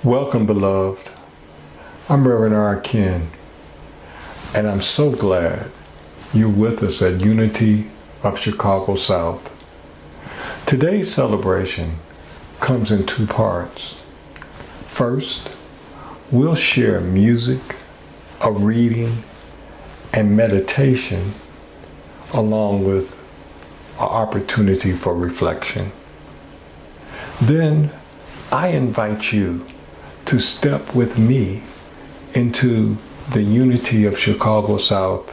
Welcome, beloved. I'm Reverend R. Ken, and I'm so glad you're with us at Unity of Chicago South. Today's celebration comes in two parts. First, we'll share music, a reading, and meditation, along with an opportunity for reflection. Then I invite you to step with me into the Unity of Chicago South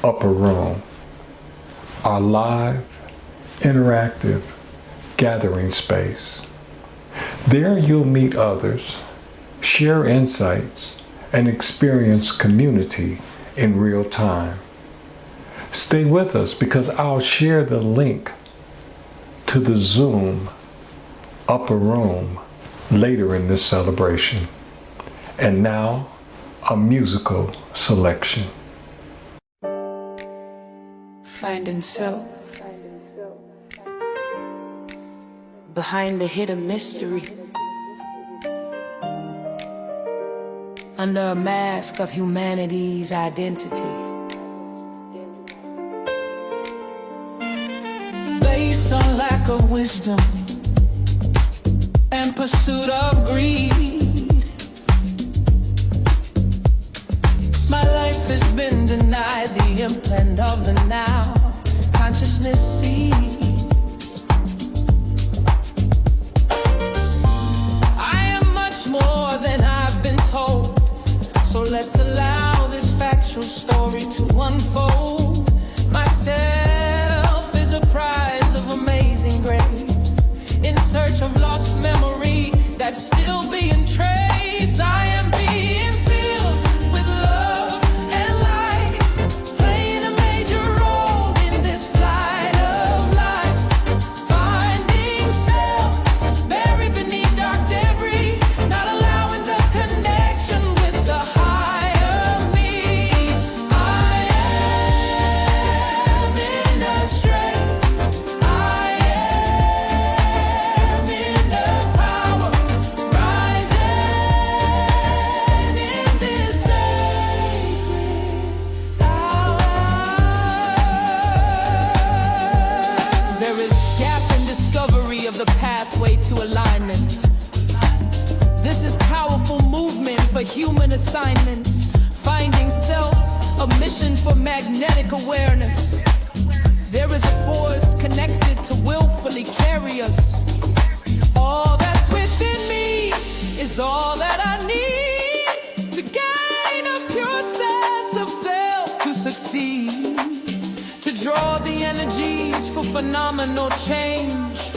Upper Room, our live, interactive gathering space. There you'll meet others, share insights, and experience community in real time. Stay with us because I'll share the link to the Zoom Upper Room later in this celebration. And now, a musical selection. Finding self behind the hidden mystery, under a mask of humanity's identity. Based on lack of wisdom and pursuit of greed, my life has been denied the implant of the now. Consciousness sees I am much more than I've been told. So let's allow this factual story to unfold. Myself is a prize of amazing grace, in search of lost memory that's still being traced. I am being filled with love and light, playing a major role in this flight of life. Finding self buried beneath dark debris, not allowing the connection with the higher me. I am in a strength. I am in the power, rising in this sacred hour. There is gap in discovery of the pathway to alignment. This is powerful movement for human assignments. Finding self, a mission for magnetic awareness. There is a force connected to willfully carry us. All that's within me is all that I need to gain a pure sense of self, to succeed, to draw the energies for phenomenal change.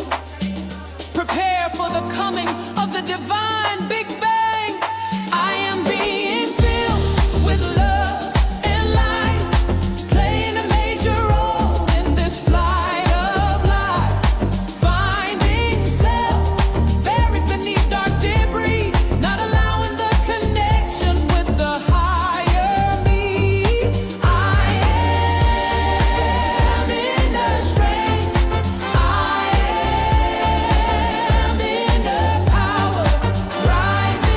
Prepare for the coming of the divine Big Bang. I am being filled with love and light, playing a major role in this flight of life. Finding self buried beneath dark debris, not allowing the connection with the higher me. I am in a strength. I am in a power, rising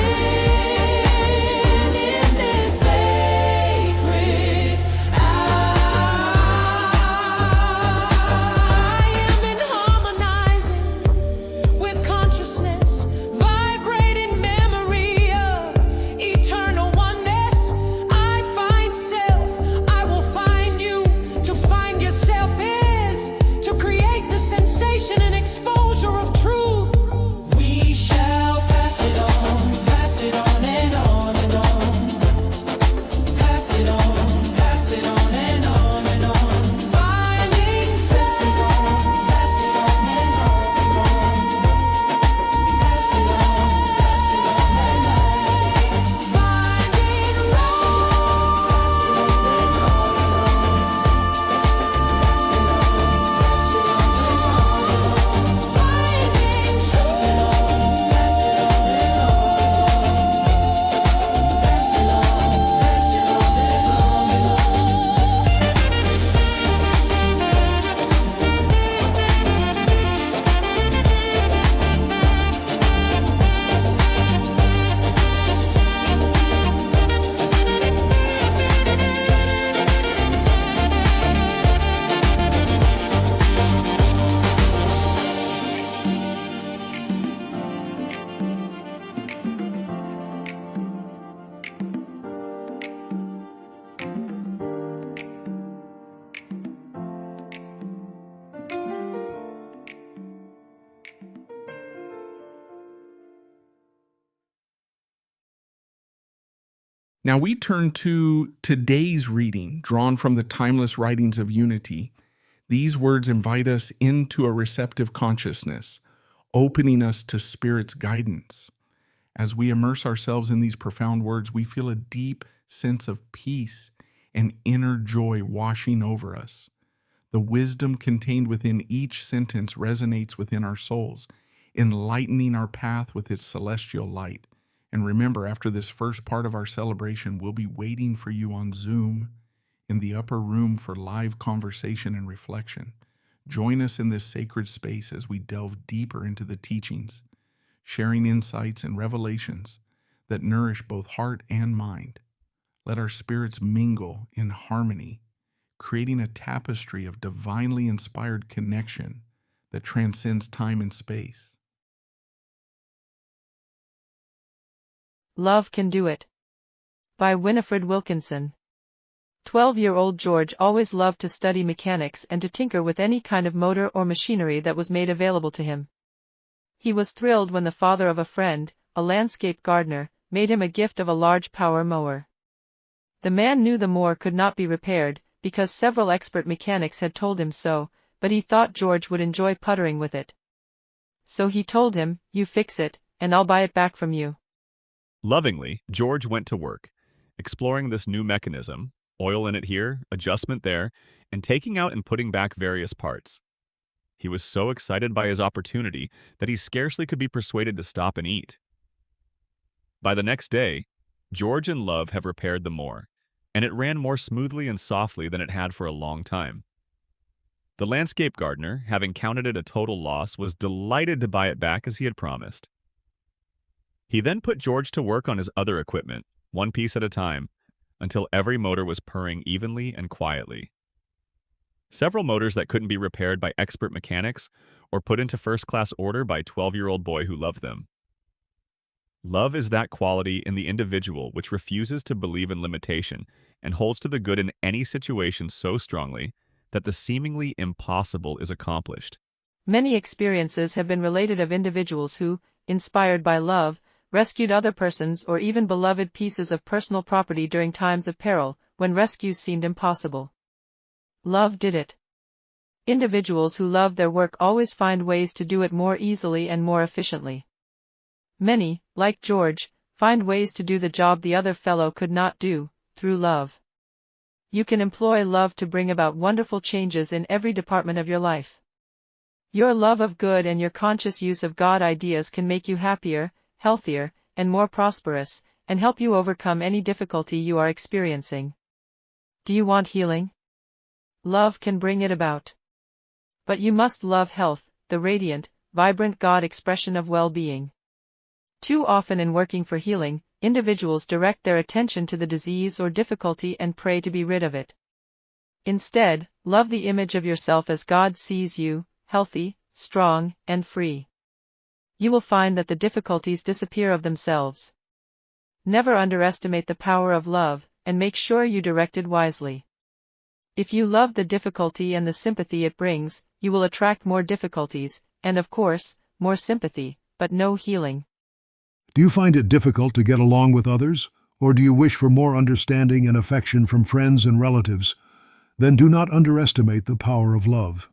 Now we turn to today's reading, drawn from the timeless writings of unity. These words invite us into a receptive consciousness, opening us to Spirit's guidance. As we immerse ourselves in these profound words, we feel a deep sense of peace and inner joy washing over us. The wisdom contained within each sentence resonates within our souls, enlightening our path with its celestial light. And remember, after this first part of our celebration, we'll be waiting for you on Zoom in the upper room for live conversation and reflection. Join us in this sacred space as we delve deeper into the teachings, sharing insights and revelations that nourish both heart and mind. Let our spirits mingle in harmony, creating a tapestry of divinely inspired connection that transcends time and space. Love Can Do It. By Winifred Wilkinson. 12-year-old George always loved to study mechanics and to tinker with any kind of motor or machinery that was made available to him. He was thrilled when the father of a friend, a landscape gardener, made him a gift of a large power mower. The man knew the mower could not be repaired, because several expert mechanics had told him so, but he thought George would enjoy puttering with it. So he told him, "You fix it, and I'll buy it back from you." Lovingly, George went to work, exploring this new mechanism, oil in it here, adjustment there, and taking out and putting back various parts. He was so excited by his opportunity that he scarcely could be persuaded to stop and eat. By the next day, George and Love have repaired the mower, and it ran more smoothly and softly than it had for a long time. The landscape gardener, having counted it a total loss, was delighted to buy it back as he had promised. He then put George to work on his other equipment, one piece at a time, until every motor was purring evenly and quietly. Several motors that couldn't be repaired by expert mechanics or put into first-class order by a 12-year-old boy who loved them. Love is that quality in the individual which refuses to believe in limitation and holds to the good in any situation so strongly that the seemingly impossible is accomplished. Many experiences have been related of individuals who, inspired by love, rescued other persons or even beloved pieces of personal property during times of peril, when rescue seemed impossible. Love did it. Individuals who love their work always find ways to do it more easily and more efficiently. Many, like George, find ways to do the job the other fellow could not do, through love. You can employ love to bring about wonderful changes in every department of your life. Your love of good and your conscious use of God ideas can make you happier, healthier, and more prosperous, and help you overcome any difficulty you are experiencing. Do you want healing? Love can bring it about. But you must love health, the radiant, vibrant God expression of well-being. Too often in working for healing, individuals direct their attention to the disease or difficulty and pray to be rid of it. Instead, love the image of yourself as God sees you, healthy, strong, and free. You will find that the difficulties disappear of themselves. Never underestimate the power of love, and make sure you direct it wisely. If you love the difficulty and the sympathy it brings, you will attract more difficulties, and of course, more sympathy, but no healing. Do you find it difficult to get along with others, or do you wish for more understanding and affection from friends and relatives? Then do not underestimate the power of love.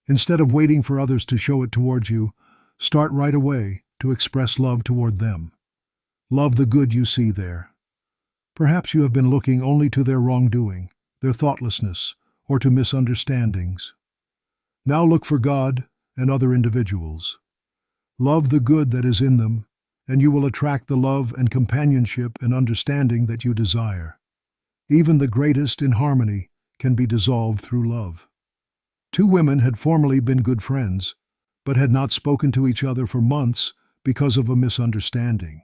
Instead of waiting for others to show it towards you, start right away to express love toward them. Love the good you see there. Perhaps you have been looking only to their wrongdoing, their thoughtlessness, or to misunderstandings. Now look for God and other individuals. Love the good that is in them, and you will attract the love and companionship and understanding that you desire. Even the greatest inharmony can be dissolved through love. Two women had formerly been good friends, but had not spoken to each other for months because of a misunderstanding.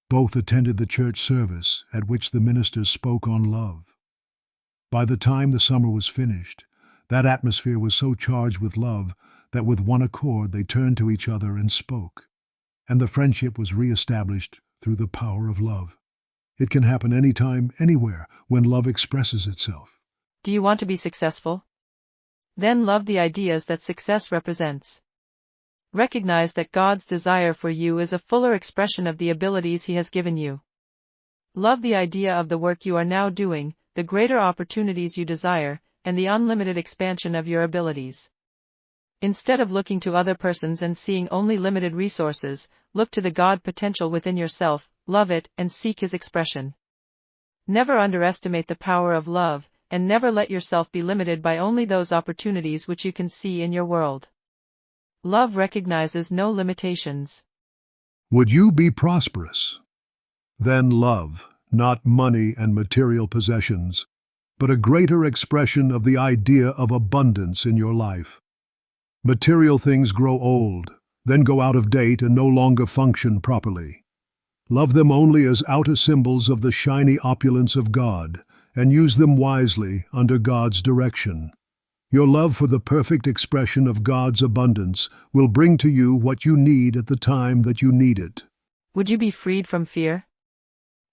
Both attended the church service at which the ministers spoke on love. By the time the summer was finished, that atmosphere was so charged with love that with one accord they turned to each other and spoke. And the friendship was re-established through the power of love. It can happen anytime, anywhere, when love expresses itself. Do you want to be successful? Then love the ideas that success represents. Recognize that God's desire for you is a fuller expression of the abilities He has given you. Love the idea of the work you are now doing, the greater opportunities you desire, and the unlimited expansion of your abilities. Instead of looking to other persons and seeing only limited resources, look to the God potential within yourself, love it, and seek His expression. Never underestimate the power of love, and never let yourself be limited by only those opportunities which you can see in your world. Love recognizes no limitations. Would you be prosperous? Then love, not money and material possessions, but a greater expression of the idea of abundance in your life. Material things grow old, then go out of date and no longer function properly. Love them only as outer symbols of the shiny opulence of God, and use them wisely under God's direction. Your love for the perfect expression of God's abundance will bring to you what you need at the time that you need it. Would you be freed from fear?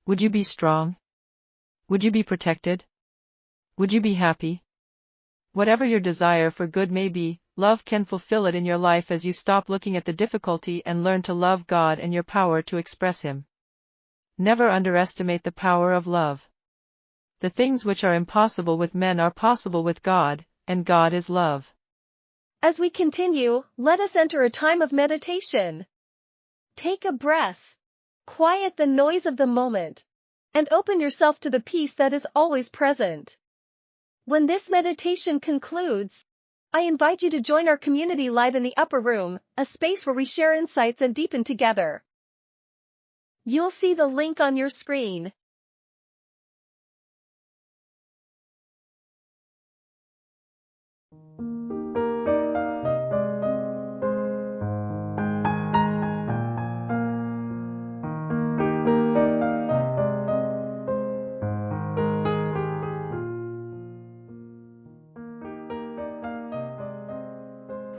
Would you be strong? Would you be protected? Would you be happy? Whatever your desire for good may be, love can fulfill it in your life as you stop looking at the difficulty and learn to love God and your power to express Him. Never underestimate the power of love. The things which are impossible with men are possible with God, and God is love. As we continue, let us enter a time of meditation. Take a breath. Quiet the noise of the moment, and open yourself to the peace that is always present. When this meditation concludes, I invite you to join our community live in the upper room, a space where we share insights and deepen together. You'll see the link on your screen.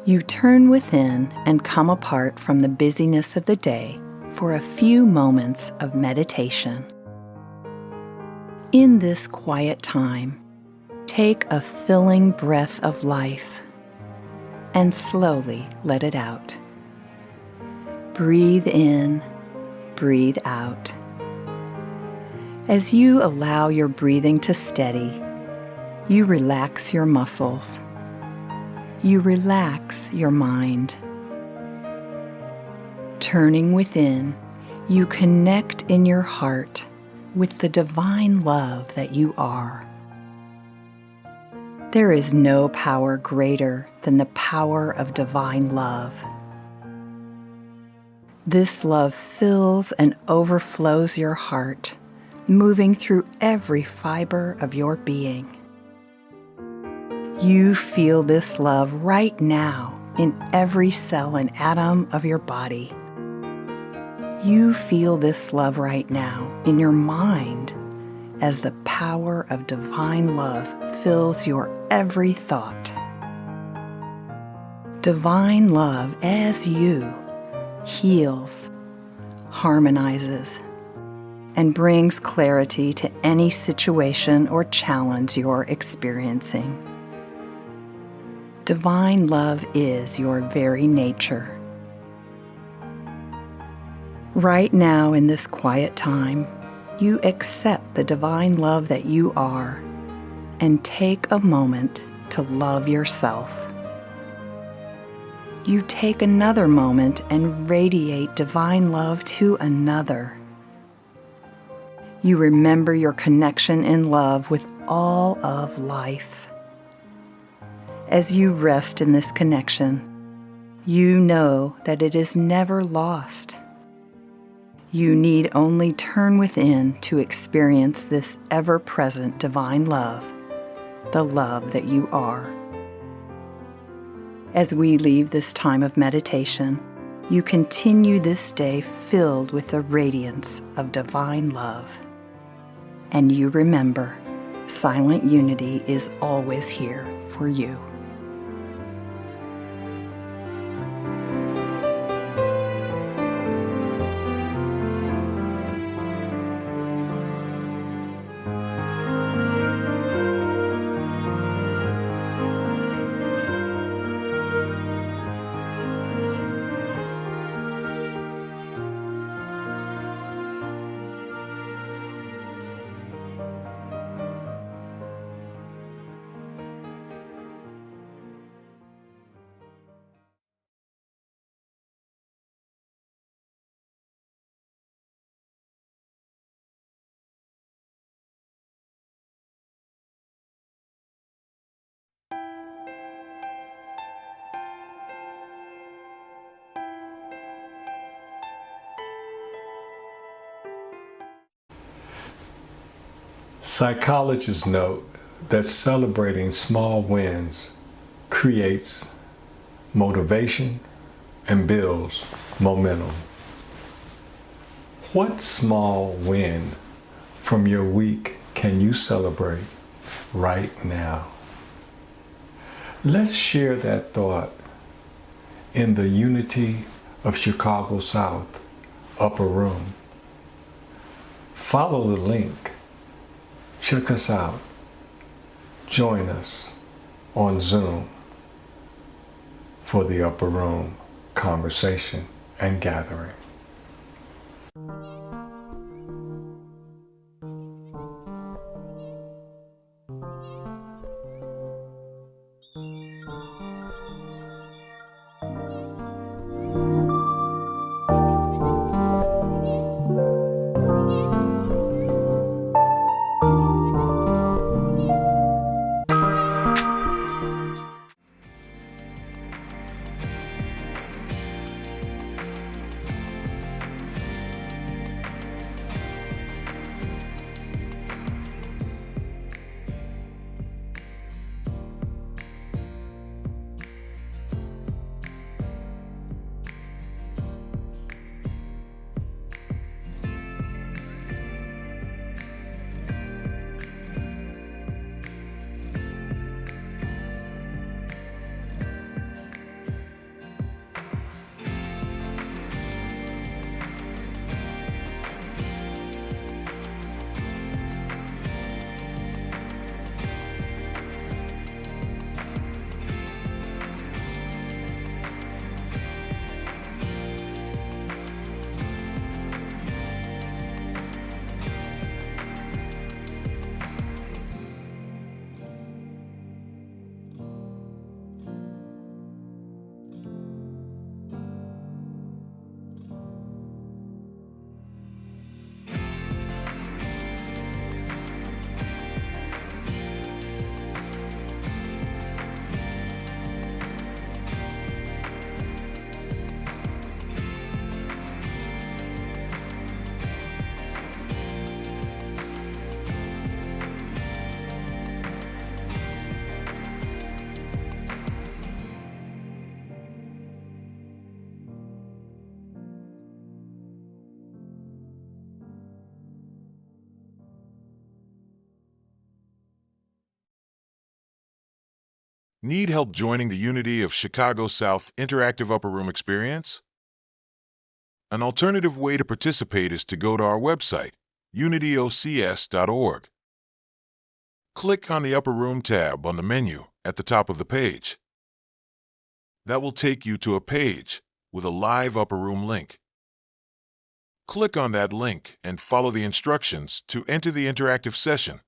You turn within and come apart from the busyness of the day for a few moments of meditation. In this quiet time, take a filling breath of life and slowly let it out. Breathe in, breathe out. As you allow your breathing to steady, you relax your muscles. You relax your mind. Turning within, you connect in your heart with the divine love that you are. There is no power greater than the power of divine love. This love fills and overflows your heart, moving through every fiber of your being. You feel this love right now in every cell and atom of your body. You feel this love right now in your mind as the power of divine love fills your every thought. Divine love, as you, heals, harmonizes, and brings clarity to any situation or challenge you're experiencing. Divine love is your very nature. Right now, in this quiet time, you accept the divine love that you are and take a moment to love yourself. You take another moment and radiate divine love to another. You remember your connection in love with all of life. As you rest in this connection, you know that it is never lost. You need only turn within to experience this ever-present divine love, the love that you are. As we leave this time of meditation, you continue this day filled with the radiance of divine love. And you remember, silent unity is always here for you. Psychologists note that celebrating small wins creates motivation and builds momentum. What small win from your week can you celebrate right now? Let's share that thought in the Unity of Chicago South Upper Room. Follow the link. Check us out. Join us on Zoom for the Upper Room conversation and gathering. Need help joining the Unity of Chicago South Interactive Upper Room experience? An alternative way to participate is to go to our website, unityocs.org. Click on the Upper Room tab on the menu at the top of the page. That will take you to a page with a live Upper Room link. Click on that link and follow the instructions to enter the interactive session